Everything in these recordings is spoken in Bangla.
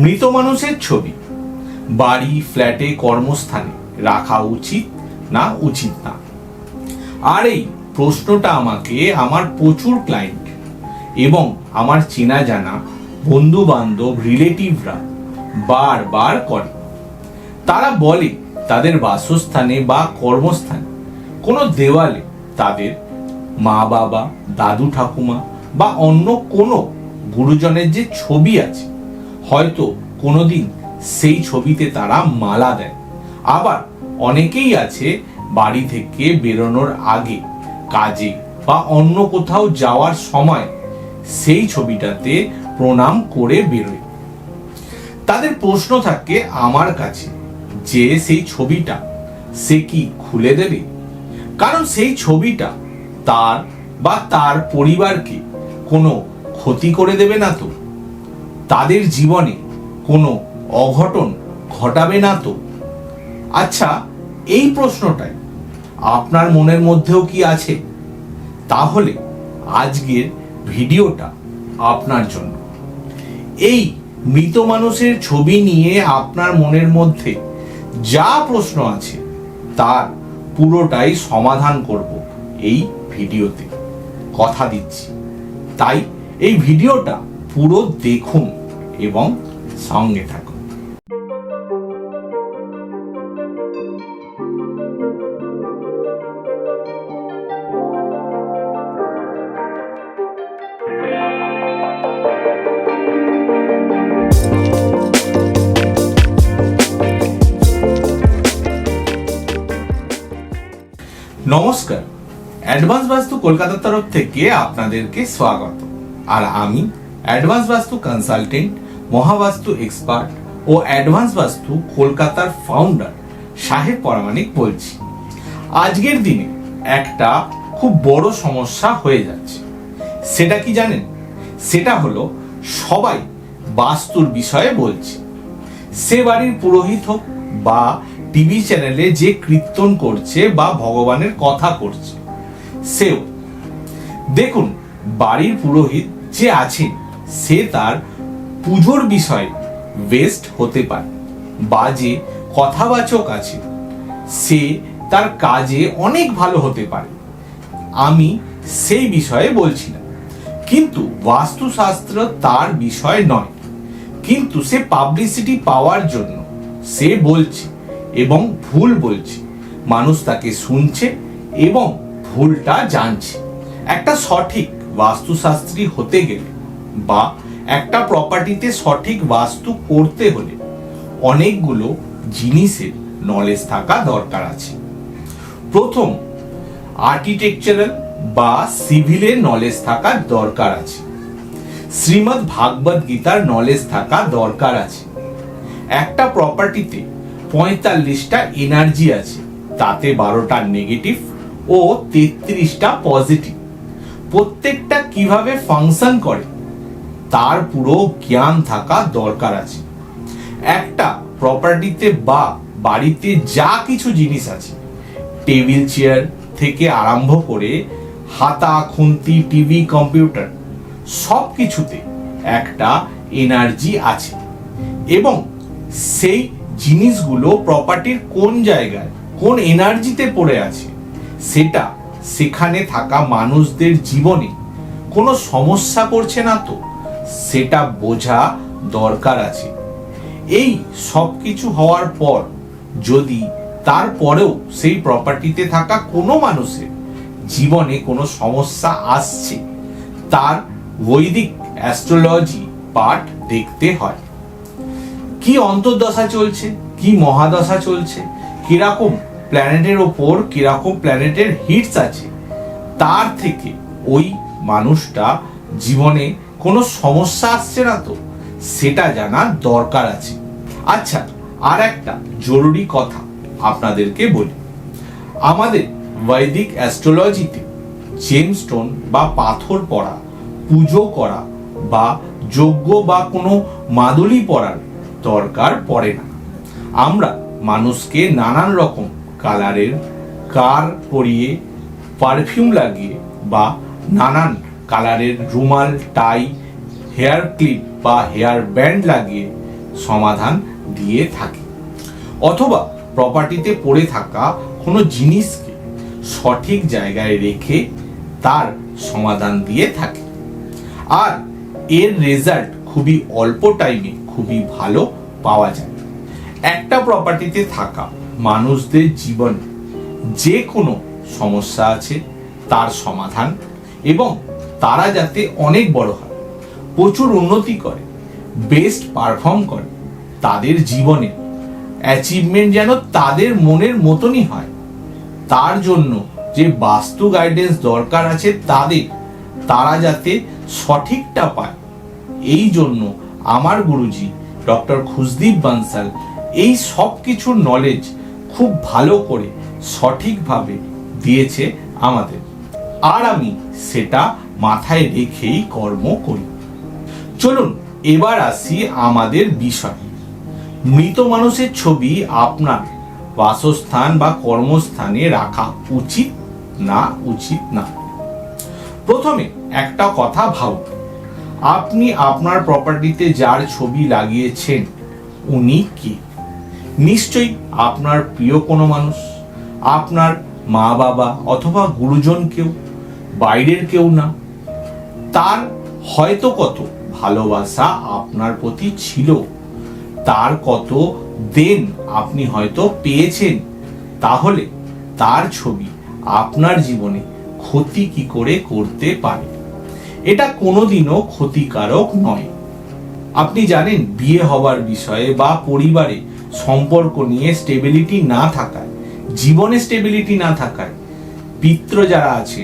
মৃত মানুষের ছবি বাড়ি, ফ্ল্যাটে, কর্মস্থানে রাখা উচিত না উচিত না? আর এই প্রশ্নটা আমাকে আমার প্রচুর ক্লায়েন্ট এবং আমার চেনা জানা বন্ধু বান্ধব রিলেটিভরা বারবার করে। তারা বলে তাদের বাসস্থানে বা কর্মস্থানে কোনো দেওয়ালে তাদের মা বাবা, দাদু ঠাকুমা বা অন্য কোনো গুরুজনের যে ছবি আছে, হয়তো কোনোদিন সেই ছবিতে তারা মালা দেয়। আবার অনেকেই আছে বাড়ি থেকে বেরোনোর আগে কাজে বা অন্য কোথাও যাওয়ার সময় সেই ছবিটাতে প্রণাম করে বেরোয়। তাদের প্রশ্ন থাকে আমার কাছে যে সেই ছবিটা সে কি খুলে দেবে? কারণ সেই ছবিটা তার বা তার পরিবারকে কোনো ক্ষতি করে দেবে না তো? তাদের জীবনে কোনো অঘটন ঘটাবে না তো? আচ্ছা, এই প্রশ্নটাই আপনার মনের মধ্যেও কি আছে? তাহলে আজকের ভিডিওটা আপনার জন্য। এই মৃত মানুষের ছবি নিয়ে আপনার মনের মধ্যে যা প্রশ্ন আছে তার পুরোটাই সমাধান করব এই ভিডিওতে, কথা দিচ্ছি। তাই এই ভিডিওটা পুরো দেখুন এবং সঙ্গে থাকুন। নমস্কার, অ্যাডভান্স বাস্তু কলকাতার তরফ থেকে আপনাদেরকে স্বাগত। আর আমি অ্যাডভান্স বাস্তু কনসালটেন্ট, মহাবাস্তু এক্সপার্ট ও অ্যাডভান্স বাস্তু কলকাতার ফাউন্ডার সাহেব পরামানিক বলছি। আজকের দিনে একটা খুব বড় সমস্যা হয়ে যাচ্ছে। সেটা কি জানেন? সেটা হলো সবাই বাস্তুর বিষয়ে বলছে। সে বাড়ির পুরোহিত হোক বা টিভি চ্যানেলে যে কীর্তন করছে বা ভগবানের কথা করছে সেও। দেখুন, বাড়ির পুরোহিত যে আছে সে তার পুজোর বিষয়ে বেস্ট হতে পারে, বা যে কথাবাচক আছে সে তার কাজে অনেক ভালো হতে পারে, আমি সেই বিষয়ে বলছি না। কিন্তু বাস্তুশাস্ত্র তার বিষয় নয়, কিন্তু সে পাবলিসিটি পাওয়ার জন্য সে বলছে এবং ভুল বলছে। মানুষ তাকে শুনছে এবং ভুলটা জানছে। একটা সঠিক বাস্তুশাস্ত্রী হতে গেলে বা একটা প্রপার্টিতে সঠিক বাস্তু করতে হলে অনেকগুলো জিনিসের নলেজ থাকা দরকার আছে। প্রথম, আর্কিটেকচারাল বা সিভিলের নলেজ থাকা দরকার আছে। শ্রীমদ্ ভাগবত গীতার নলেজ থাকা দরকার আছে। একটা প্রপার্টিতে 45টা এনার্জি আছে, তাতে 12টা নেগেটিভ ও 33টা পজিটিভ। প্রত্যেকটা কিভাবে ফাংশন করে তার পুরো জ্ঞান থাকা দরকার আছে। একটা প্রপার্টিতে বা বাড়িতে যা কিছু জিনিস আছে, টেবিল চেয়ার থেকে আরম্ভ করে হাতা, খুন্তি, টিভি, কম্পিউটার, সব কিছুতে একটা এনার্জি আছে এবং সেই জিনিসগুলো প্রপার্টির কোন জায়গায় কোন এনার্জিতে পড়ে আছে সেটা সেখানে থাকা মানুষদের জীবনে কোনো সমস্যা করছে না তো, সেটা বোঝা দরকার আছে। এই সব কিছু হওয়ার পর যদি তারপরেও সেই প্রপার্টিতে থাকা কোনো মানুষের জীবনে কোনো সমস্যা আসছে, তার বৈদিক অ্যাস্ট্রোলজি পার্ট দেখতে হয়। কি অন্তর্দশা চলছে, কি মহাদশা চলছে, কিরকম প্ল্যানেটের ওপর কিরকম প্ল্যানেটের হিটস আছে, তার থেকে ওই মানুষটা জীবনে কোনো সমস্যা আসছে না তো সেটা জানার দরকার আছে। আচ্ছা, আর একটা জরুরি কথা আপনাদেরকে বলি। আমাদের বৈদিক অ্যাস্ট্রোলজিতে জেমস্টোন বা পাথর পড়া, পুজো করা বা যজ্ঞ বা কোনো মাদুলি পরার দরকার পড়ে না। আমরা মানুষকে নানান রকম কালারের কার পরিয়ে, পারফিউম লাগিয়ে বা নানান কালারের রুমাল, টাই, হেয়ার ক্লিপ বা হেয়ার ব্যান্ড লাগিয়ে সমাধান দিয়ে থাকে, অথবা প্রপার্টিতে পড়ে থাকা কোনো জিনিসকে সঠিক জায়গায় রেখে তার সমাধান দিয়ে থাকে। আর এর রেজাল্ট খুবই অল্প টাইমে খুবই ভালো পাওয়া যায়। একটা প্রপার্টিতে থাকা মানুষদের জীবনে যে কোনো সমস্যা আছে তার সমাধান এবং তারা যাতে অনেক বড় হয়, প্রচুর উন্নতি করে, বেস্ট পারফর্ম করে, তাদের জীবনে অ্যাচিভমেন্ট যেন তাদের মনের মতনই হয়, তার জন্য যে বাস্তু গাইডেন্স দরকার আছে তারা যাতে সঠিকটা পায়, এই জন্য আমার গুরুজি ডক্টর খুশদীপ বানসাল এই সব কিছুর নলেজ খুব ভালো করে সঠিকভাবে দিয়েছে আমাদের, আর আমি সেটা মাথায় রেখেই কর্ম করি। চলুন এবার আসি আমাদের বিষয়। মৃত মানুষের ছবি আপনার বাসস্থান বা কর্মস্থানে রাখা উচিত না। প্রথমে একটা কথা ভাবুন, আপনি আপনার প্রপার্টিতে যার ছবি লাগিয়েছেন উনি কে? নিশ্চয়ই আপনার প্রিয় কোনো মানুষ, আপনার মা বাবা অথবা গুরুজন, কেউ বাইরের কেউ না। তার হয়তো কত ভালোবাসা আপনার প্রতি ছিল, তার কত দেন আপনি হয়তো পেয়েছেন, তাহলে তার ছবি আপনার জীবনে ক্ষতি কি করে করতে পারে? এটা কোনোদিনও ক্ষতিকারক নয়। আপনি জানেন, বিয়ে হবার বিষয়ে বা পরিবারে সম্পর্ক নিয়ে স্টেবিলিটি না থাকায়, জীবনে স্টেবিলিটি না থাকায় পিতৃ যারা আছে,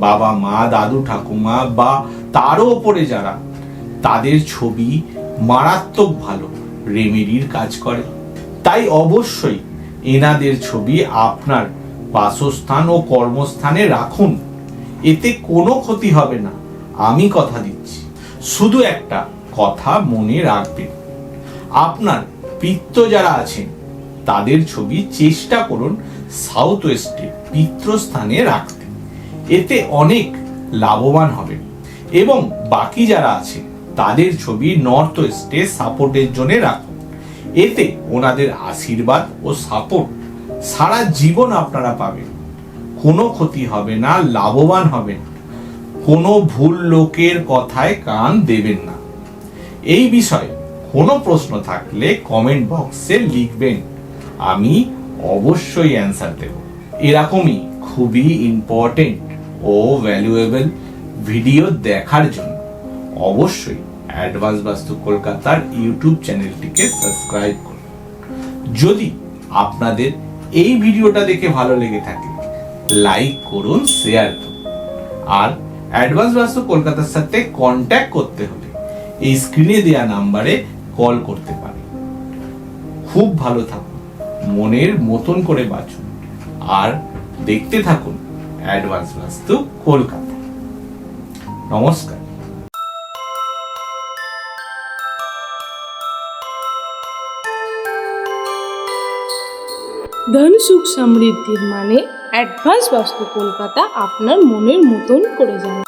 বাবা মা দাদু ঠাকুমা বা তারও ওপরে যারা, তাদের ছবি মারাত্মক ভালো রেমেডির কাজ করে। তাই অবশ্যই এনাদের ছবি আপনার বাসস্থান ও কর্মস্থানে রাখুন, এতে কোনো ক্ষতি হবে না, আমি কথা দিচ্ছি। শুধু একটা কথা মনে রাখবেন, আপনার পিতৃ যারা আছেন তাদের ছবি চেষ্টা করুন সাউথ ওয়েস্টে পিতৃস্থানে রাখতে, এতে অনেক লাভবান হবেন। এবং বাকি যারা আছে তাদের ছবি নর্থ ওয়েস্টে সাপোর্টের জন্য রাখুন, এতে ওনাদের আশীর্বাদ ও সাপোর্ট সারা জীবন আপনারা পাবেন, কোনো ক্ষতি হবে না, লাভবান হবেন। কোনো ভুল লোকের কথায় কান দেবেন না। এই বিষয়ে কোনো প্রশ্ন থাকলে কমেন্ট বক্সে লিখবেন, আমি অবশ্যই অ্যান্সার দেব। এরকমই খুবই ইম্পর্টেন্ট ও ভ্যালুয়েবল ভিডিও দেখার জন্য অবশ্যই অ্যাডভান্স বাস্তু কলকাতার ইউটিউব চ্যানেলটিকে সাবস্ক্রাইব করুন। যদি আপনাদের এই ভিডিওটা দেখে ভালো লেগে থাকে লাইক করুন, শেয়ার করুন। আর অ্যাডভান্স বাস্তু কলকাতার সাথে কন্ট্যাক্ট করতে হলে এই স্ক্রিনে দেওয়া নাম্বারে কল করতে পারেন। খুব ভালো থাকুন, মনের মতন করে বাঁচুন, আর দেখতে থাকুন অ্যাডভান্স বাস্তু কলকাতা। নমস্কার। ধন সুখ সমৃদ্ধির মানে অ্যাডভান্স বাস্তু কলকাতা আপনার মনের মতন করে যাবে।